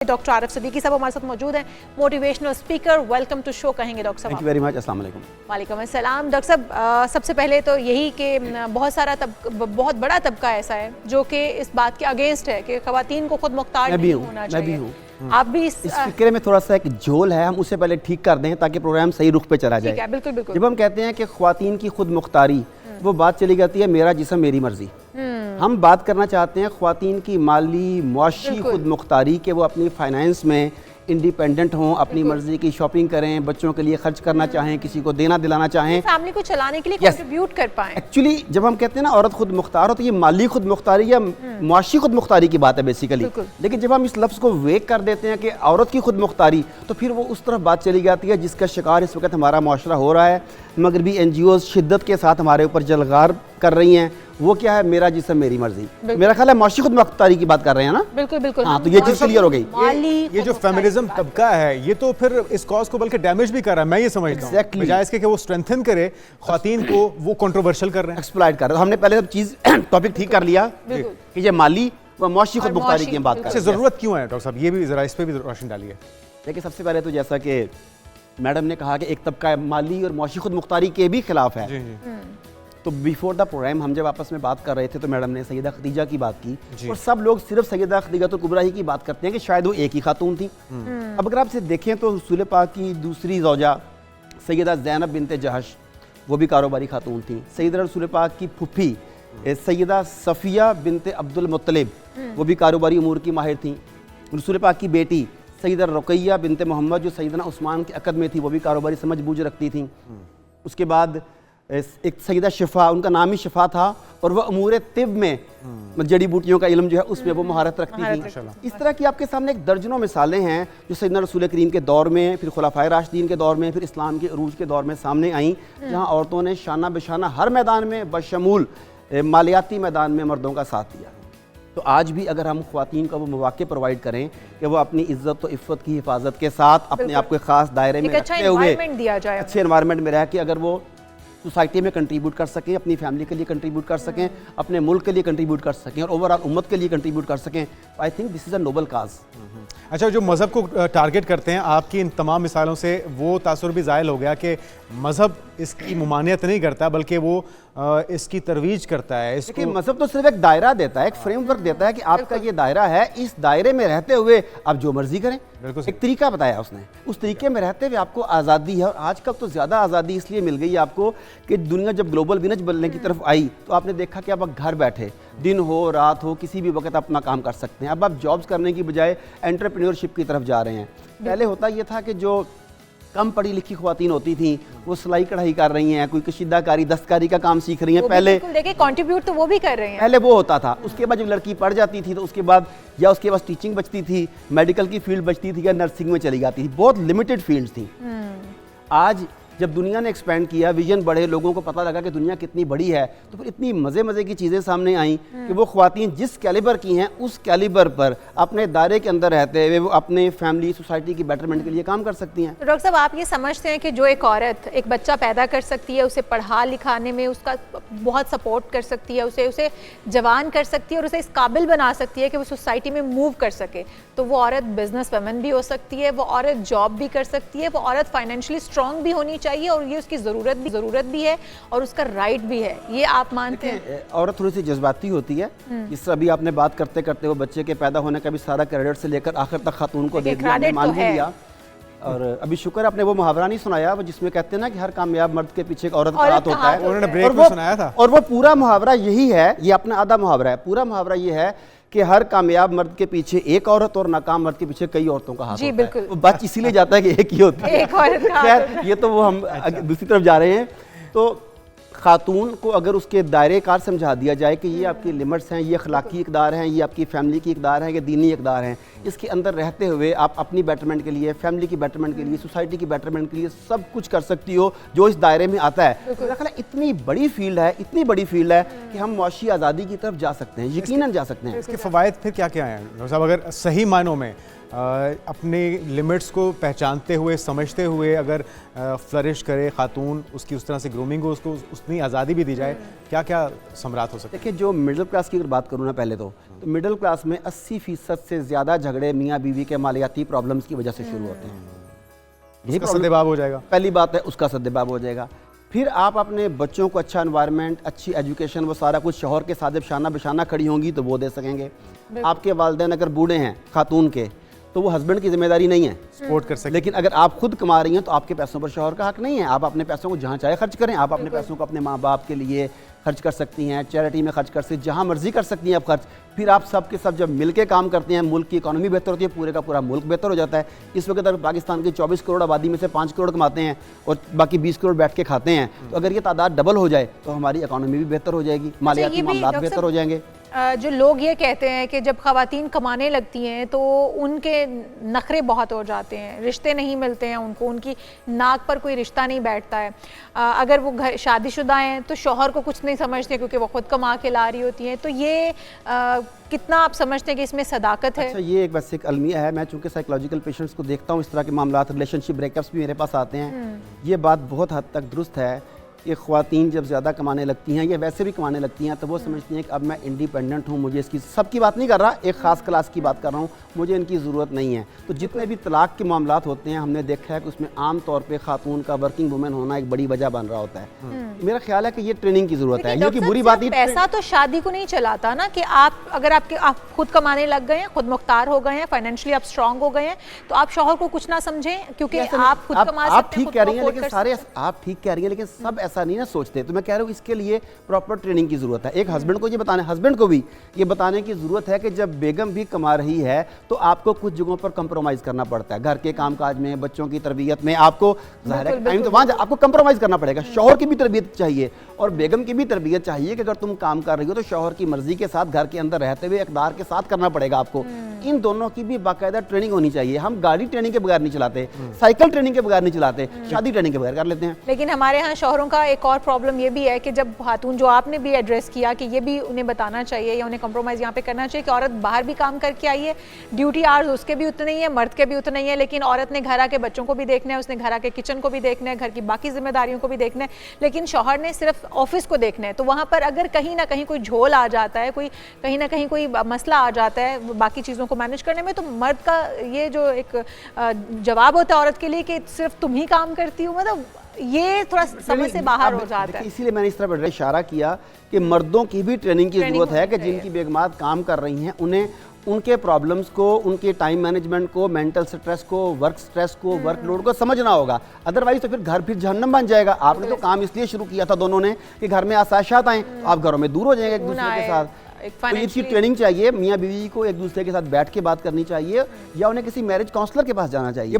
Doctor Arif Siddiqui साहब हमारे साथ मौजूद हैं, motivational speaker. Welcome to show कहेंगे डॉक्टर साहब। Thank you very much. अस्सलाम वालेकुम। वालेकुम अस्सलाम। डॉक्टर साहब, सबसे पहले तो यही कि बहुत सारा बहुत बड़ा तबका ऐसा है जो कि इस बात के अगेंस्ट है कि ख़वातीन को खुद मुख्तार नहीं होना चाहिए। मैं भी हूँ। आप भी इस फिक्रे में थोड़ा सा एक झोल है, हम उसे पहले ठीक कर दें ताकि प्रोग्राम सही रुख पे चला जाए। बिल्कुल बिल्कुल। जब हम कहते हैं कि ख्वातीन की खुद मुख्तारी, वो बात चली जाती है मेरा जिस्म मेरी मर्जी। हम बात करना चाहते हैं ख्वातीन की माली मुआशी खुद मुख्तारी, के वो अपनी फाइनेंस में इंडिपेंडेंट हों, अपनी मर्जी की शॉपिंग करें, बच्चों के लिए खर्च करना चाहें, किसी को देना दिलाना चाहें, फैमिली को चलाने के लिए कंट्रीब्यूट कर पाएं। एक्चुअली जब हम कहते हैं ना औरत खुद मुख्तार हो, तो ये माली खुद मुख्तारी या मुआशी खुद मुख्तारी की बात है बेसिकली। लेकिन जब हम इस लफ्ज़ को वेग कर देते हैं कि औरत की खुद मुख्तारी, तो फिर वो उस तरफ बात चली जाती है जिसका शिकार इस वक्त हमारा मुआशरा हो रहा है। मगरबी NGOs शिद्दत के साथ हमारे ऊपर जलगार कर रही हैं। वो क्या है? मेरा जिस्म मेरी मर्जी। मेरा ख्याल है मुआशी खुद मुख्तारी की बात कर रहे हैं ना। बिल्कुल बिल्कुल। हाँ, तो ये चीज़ क्लियर हो गई। ये जो फेमिनिज्म तबका है, ये तो फिर इस कॉज को बल्कि डैमेज भी कर रहा है। मैं ये समझता हूँ बजाय इसके कि वो स्ट्रेंथन करे ख्वातीन को, वो कंट्रोवर्शियल कर रहे हैं, एक्सप्लॉइट कर रहे हैं। तो हमने पहले सब चीज़ टॉपिक ठीक कर लिया कि ये माली व मुआशी खुद मुख्तारी की हम बात कर रहे हैं। ज़रूरत क्यों है डॉक्टर साहब? ये भी ज़रा इस पर भी रोशनी डालिए। देखिए, सबसे पहले तो जैसा कि मैडम ने कहा कि एक तबका माली और मुआशी खुद मुख्तारी के भी खिलाफ है। तो बिफोर द प्रोग्राम हम जब आपस में बात कर रहे थे तो मैडम ने सैयदा खदीजा की बात की, और सब लोग सिर्फ सैयदा खदीजतुल कुबरा ही की बात करते हैं कि शायद वो एक ही खातून थी। अब अगर आपसे देखें तो रसूल पाक की दूसरी ज़ौजा सैयदा ज़ैनब बिनते जहश, वो भी कारोबारी खातून थी। सैयदा रसूल पाक की फुफी सैयदा सफ़िया बिनते अब्दुल मुत्तलिब, वो भी कारोबारी उमूर की माहिर थी। रसूल पाक की बेटी सैयदा रुक़ैया बिनते मोहम्मद, जो सैयदना उस्मान के अक़द में थी, वो भी कारोबारी समझ बूझ रखती थी। उसके बाद एक सैयदा शिफा, उनका नाम ही शिफा था, और वह अमूर तिब में जड़ी बूटियों का इल्म जो है उसमें वो महारत रखती थी। इस तरह की आपके सामने एक दर्जनों मिसालें हैं जो सैयदना रसूल करीम के दौर में, फिर खुलाफाए राशिदीन के दौर में, फिर इस्लाम के अरूज के दौर में सामने आई, जहाँ औरतों ने शाना बेशाना हर मैदान में बशमूल मालियाती मैदान में मर्दों का साथ दिया। तो आज भी अगर हम ख्वातीन को वो मौके प्रोवाइड करें कि वो अपनी इज्जत और इफ़्फ़त की हिफाजत के साथ अपने आप को ख़ास दायरे में रखते हुए अच्छे एनवायरनमेंट में रह के अगर वो सोसाइटी में कंट्रीब्यूट कर सकें, अपनी फैमिली के लिए कंट्रीब्यूट कर सकें, अपने मुल्क के लिए कंट्रीब्यूट कर सकें, और ओवरऑल उम्मत के लिए कंट्रीब्यूट कर सकें, I think this is a noble cause. अच्छा, जो मज़हब को टारगेट करते हैं, आपकी इन तमाम मिसालों से वो तासुर भी ज़ाहिल हो गया कि मज़हब इसकी मुमानियत नहीं करता बल्कि वो इसकी तरवीज करता है। इसको मज़हब तो सिर्फ एक दायरा देता है, एक फ्रेमवर्क देता है कि आपका ये दायरा है, इस दायरे में रहते हुए आप जो मर्जी करें। एक तरीका बताया उसने, उस तरीके में रहते हुए आपको आज़ादी है। और आजकल तो ज़्यादा आज़ादी इसलिए मिल गई आपको कि दुनिया जब ग्लोबल विलेज बनने की तरफ आई तो आपने देखा कि अब घर बैठे दिन हो रात हो किसी भी वक्त अपना काम कर सकते हैं। अब आप जॉब्स करने की बजाय एंटरप्रेन्योरशिप की तरफ जा रहे हैं। पहले होता यह था कि जो कम पढ़ी लिखी ख्वातीन होती थी वो सिलाई कढ़ाई कर रही हैं, कोई कशीदाकारी दस्तकारी का काम सीख रही हैं। पहले देखिए कंट्रीब्यूट तो वो भी कर रहे हैं, पहले वो होता था। उसके बाद जब लड़की पढ़ जाती थी तो उसके बाद या उसके पास टीचिंग बचती थी, मेडिकल की फील्ड बचती थी, या नर्सिंग में चली जाती थी। बहुत लिमिटेड फील्ड्स थी। आज जब दुनिया ने एक्सपेंड किया, विजन बढ़े, लोगों को पता लगा कि दुनिया कितनी बड़ी है, तो फिर इतनी मज़े की चीज़ें सामने आई कि वो ख्वातीन जिस कैलिबर की हैं उस कैलिबर पर अपने दायरे के अंदर रहते हुए वो अपने फैमिली सोसाइटी की बेटरमेंट के लिए काम कर सकती हैं। तो डॉक्टर साहब, आप ये समझते हैं कि जो एक औरत एक बच्चा पैदा कर सकती है, उसे पढ़ा लिखाने में उसका बहुत सपोर्ट कर सकती है, उसे जवान कर सकती है और उसे इस काबिल बना सकती है कि वो सोसाइटी में मूव कर सके, तो वो औरत बिजनेस वुमन भी हो सकती है, वो औरत जॉब भी कर सकती है, वो औरत फाइनेंशियली स्ट्रॉन्ग भी होनी चाहिए, और ये उसकी ज़रूरत भी है और उसका राइट भी है। ये आप मानते हैं? औरत थोड़ी सी जज्बाती होती है। इस अभी आपने बात करते करते वो बच्चे के पैदा होने का भी सारा क्रेडिट से लेकर आखिर तक खातून को दे दिया, मान भी लिया। और अभी शुक्र आपने वो मुहावरा नहीं सुनाया जिसमें कहते हैं ना कि हर कामयाब मर्द के पीछे एक औरत का हाथ होता है। उन्होंने ब्रेक में सुनाया था। और वो पूरा मुहावरा यही है, ये अपना आधा मुहावरा है। पूरा मुहावरा ये है कि हर कामयाब मर्द के पीछे एक औरत और नाकाम मर्द के पीछे कई औरतों का हाथ होता है। बिल्कुल। वो बात इसीलिए जाता है कि एक ही होती है। खैर, ये तो वो हम दूसरी तरफ जा रहे हैं। तो खातून को अगर उसके दायरे कार समझा दिया जाए कि ये आपकी लिमिट्स हैं, ये अखलाकी इक़दार हैं, ये आपकी फैमिली की इक़दार हैं, ये दीनी इक़दार हैं, इसके अंदर रहते हुए आप अपनी बेटरमेंट के लिए, फैमिली की बेटरमेंट के लिए, सोसाइटी की बेटरमेंट के लिए सब कुछ कर सकती हो जो इस दायरे में आता है। मेरा ख्याल है इतनी बड़ी फील्ड है, इतनी बड़ी फील्ड है कि हम मुआशी आज़ादी की तरफ जा सकते हैं, यकीनन जा सकते हैं। इसके फ़वाइद फिर क्या क्या हैं डॉक्टर साहब? अगर सही मायनों में अपने लिमिट्स को पहचानते हुए, समझते हुए अगर फ्लरिश करे खातून, उसकी उस तरह से ग्रूमिंग हो, उसको उतनी आज़ादी भी दी जाए, क्या क्या समरात हो सकते हैं? देखिए, जो मिडिल क्लास की अगर बात करूँ ना, पहले तो तो मिडिल क्लास में 80% से ज़्यादा झगड़े मियाँ बीवी के मालियाती प्रॉब्लम्स की वजह से शुरू होते हैं। यही उसका सद्देबाब हो जाएगा। पहली बात है, उसका सद्देबाब हो जाएगा। फिर आप अपने बच्चों को अच्छा एनवायरनमेंट, अच्छी एजुकेशन, वो सारा कुछ शौहर के साथ जब शाना बिशाना खड़ी होंगी तो वो दे सकेंगे। आपके वालिदैन अगर बूढ़े हैं खातून के, तो वो हस्बैंड की जिम्मेदारी नहीं है सपोर्ट कर सकते। लेकिन अगर आप खुद कमा रही हैं तो आपके पैसों पर शौहर का हक नहीं है। आप अपने पैसों को जहाँ चाहे खर्च करें। आप अपने पैसों को अपने माँ बाप के लिए खर्च कर सकती हैं, चैरिटी में खर्च कर सकती हैं, जहाँ मर्जी कर सकती हैं आप खर्च। फिर आप सब के सब जब मिलके काम करते हैं, मुल्क की इकोनॉमी बेहतर होती है, पूरे का पूरा मुल्क बेहतर हो जाता है। इस वक्त अगर पाकिस्तान की 24 करोड़ आबादी में से 5 करोड़ कमाते हैं और बाकी 20 करोड़ बैठ के खाते हैं, तो अगर ये तादाद डबल हो जाए तो हमारी इकोनॉमी भी बेहतर हो जाएगी, मालियाती मामलात बेहतर हो जाएंगे। जो लोग ये कहते हैं कि जब खवातीन कमाने लगती हैं तो उनके नखरे बहुत हो जाते हैं, रिश्ते नहीं मिलते हैं उनको, उनकी नाक पर कोई रिश्ता नहीं बैठता है। अगर वो घर शादीशुदा हैं तो शौहर को कुछ नहीं समझते क्योंकि वो खुद कमा के ला रही होती हैं। तो ये कितना आप समझते हैं कि इसमें सदाकत है? अच्छा, ये एक बस एक अलमिया है। मैं चूंकि साइकोलॉजिकल पेशेंट्स को देखता हूँ, इस तरह के मामलात, रिलेशनशिप ब्रेकअप्स भी मेरे पास आते हैं। ये बात बहुत हद तक दुरुस्त है कि ख़वातीन जब ज़्यादा कमाने लगती हैं या वैसे भी कमाने लगती हैं तो वो समझती हैं कि अब मैं इंडिपेंडेंट हूँ, मुझे इसकी, सबकी बात नहीं कर रहा, एक ख़ास क्लास की बात कर रहा हूँ, मुझे इनकी ज़रूरत नहीं है। तो जितने भी तलाक़ के मामलात होते हैं, हमने देखा है कि उसमें आम तौर पे खातून का वर्किंग वुमेन होना एक बड़ी वजह बन रहा होता है। मेरा ख्याल है कि ये ट्रेनिंग की ज़रूरत है। ये कि बुरी बात ही, पैसा तो शादी को नहीं चलाता ना, कि आप अगर आप खुद कमाने लग गए हैं, खुद मुख्तार हो गए हैं, फाइनेंशियली आप स्ट्रांग हो गए हैं, तो आप शौहर को कुछ ना समझें क्योंकि आप खुद कमा सकते हैं। आप ठीक कह रही हैं, लेकिन सारे आप ठीक कह रही हैं, लेकिन सब ऐसा नहीं ना सोचते। तो मैं कह रहा हूँ इसके लिए प्रॉपर ट्रेनिंग की ज़रूरत है। एक हस्बैंड को ये बताने, हस्बैंड को भी ये बताने की ज़रूरत है कि जब बेगम भी कमा रही है तो आपको कुछ जगहों पर कंप्रोमाइज़ करना पड़ता है। घर के कामकाज में, बच्चों की तरबियत में आपको ज़ाहिर है टाइम तो वहाँ आपको कंप्रोमाइज़ करना पड़ेगा। शौहर की भी तरबियत चाहिए और बेगम की भी तरबियत चाहिए कि अगर तुम काम कर रही हो तो शौहर की मर्जी के साथ घर के अंदर रहते हुए इक़दार के साथ करना पड़ेगा आपको। इन दोनों की भी बाकायदा ट्रेनिंग होनी चाहिए। हम गाड़ी ट्रेनिंग के बगैर नहीं चलाते, साइकिल ट्रेनिंग के बगैर नहीं चलाते, शादी ट्रेनिंग के बगैर कर लेते हैं। लेकिन हमारे यहाँ शौहरों का एक और प्रॉब्लम ये भी है कि जब खातून, जो आपने भी एड्रेस किया, कि ये भी उन्हें बताना चाहिए या उन्हें कंप्रोमाइज़ यहाँ पे करना चाहिए कि औरत बाहर भी काम करके आई है, ड्यूटी आवर्स उसके भी उतने ही है, मर्द के भी उतने ही है, लेकिन औरत ने घर आके बच्चों को भी देखना है, उसने घर आके किचन को भी देखना है, घर की बाकी जिम्मेदारियों को भी देखना है, लेकिन शौहर ने सिर्फ ऑफिस को देखना है। तो वहाँ पर अगर कहीं ना कहीं कोई झोल आ जाता है, कोई कहीं ना कहीं कोई मसला आ जाता है बाकी चीज़ों को मैनेज करने में, तो मर्द का ये जो एक जवाब होता है औरत के लिए कि सिर्फ तुम ही काम करती हो, मतलब ये थोड़ा समझ से बाहर हो जाता है। इसीलिए मैंने इस तरह इशारा किया कि मर्दों की भी ट्रेनिंग की ज़रूरत है कि जिनकी बेगमात काम कर रही हैं उन्हें उनके प्रॉब्लम्स को, उनके टाइम मैनेजमेंट को, मेंटल स्ट्रेस को, वर्क स्ट्रेस को, वर्कलोड को समझना होगा। अदरवाइज तो फिर घर फिर जहन्नम बन जाएगा। आपने तो काम इसलिए शुरू किया था दोनों ने कि घर में आसाइशात आएँ, तो आप घरों में दूर हो जाएंगे एक दूसरे के साथ। तो इसकी ट्रेनिंग चाहिए। मियाँ बीवी को एक दूसरे के साथ बैठ के बात करनी चाहिए या उन्हें किसी मैरिज काउंसलर के पास जाना चाहिए।